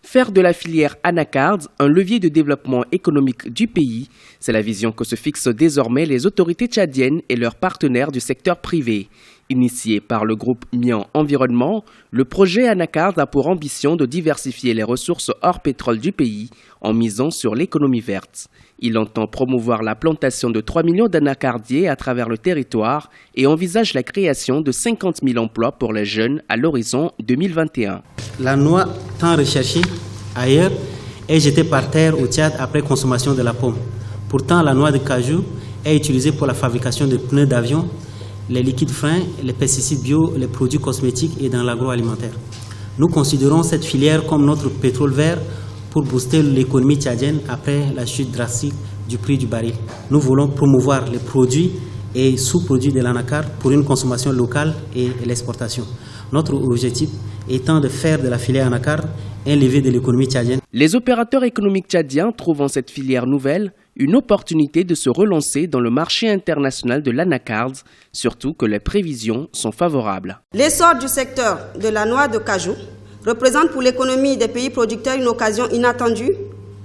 Faire de la filière anacarde un levier de développement économique du pays, c'est la vision que se fixent désormais les autorités tchadiennes et leurs partenaires du secteur privé. Initié par le groupe Mian Environnement, le projet Anacarde a pour ambition de diversifier les ressources hors pétrole du pays en misant sur l'économie verte. Il entend promouvoir la plantation de 3 millions d'anacardiers à travers le territoire et envisage la création de 50 000 emplois pour les jeunes à l'horizon 2021. La noix tant recherchée ailleurs est jetée par terre au Tchad après consommation de la pomme. Pourtant, la noix de cajou est utilisée pour la fabrication de pneus d'avion, les liquides freins, les pesticides bio, les produits cosmétiques et dans l'agroalimentaire. Nous considérons cette filière comme notre pétrole vert pour booster l'économie tchadienne après la chute drastique du prix du baril. Nous voulons promouvoir les produits et sous-produits de l'anacarde pour une consommation locale et l'exportation. Notre objectif étant de faire de la filière anacarde un levier de l'économie tchadienne. Les opérateurs économiques tchadiens trouvent en cette filière nouvelle une opportunité de se relancer dans le marché international de l'anacarde, surtout que les prévisions sont favorables. L'essor du secteur de la noix de cajou représente pour l'économie des pays producteurs une occasion inattendue,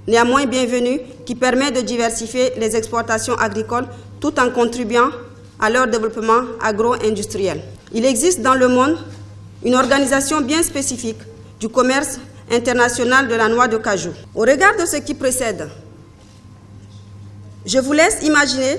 néanmoins bienvenue, qui permet de diversifier les exportations agricoles tout en contribuant à leur développement agro-industriel. Il existe dans le monde une organisation bien spécifique du commerce international de la noix de cajou. Au regard de ce qui précède, je vous laisse imaginer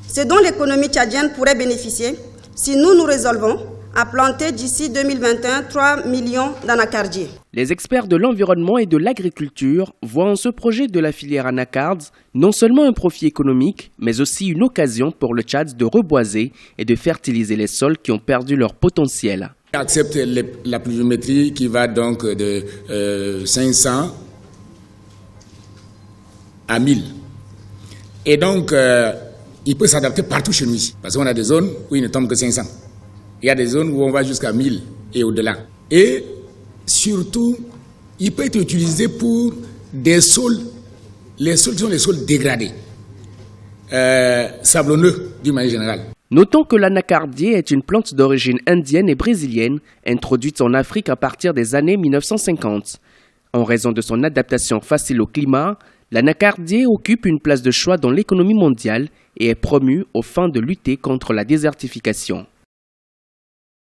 ce dont l'économie tchadienne pourrait bénéficier si nous résolvons à planter d'ici 2021 3 millions d'anacardiers. Les experts de l'environnement et de l'agriculture voient en ce projet de la filière anacarde non seulement un profit économique, mais aussi une occasion pour le Tchad de reboiser et de fertiliser les sols qui ont perdu leur potentiel. Accepte la pluviométrie qui va donc de 500 à 1000. Et donc, il peut s'adapter partout chez nous ici. Parce qu'on a des zones où il ne tombe que 500. Il y a des zones où on va jusqu'à 1000 et au-delà. Et surtout, il peut être utilisé pour des sols, les sols qui sont les sols dégradés, sablonneux d'une manière générale. Notons que l'anacardier est une plante d'origine indienne et brésilienne, introduite en Afrique à partir des années 1950. En raison de son adaptation facile au climat, l'anacardier occupe une place de choix dans l'économie mondiale et est promu aux fins de lutter contre la désertification.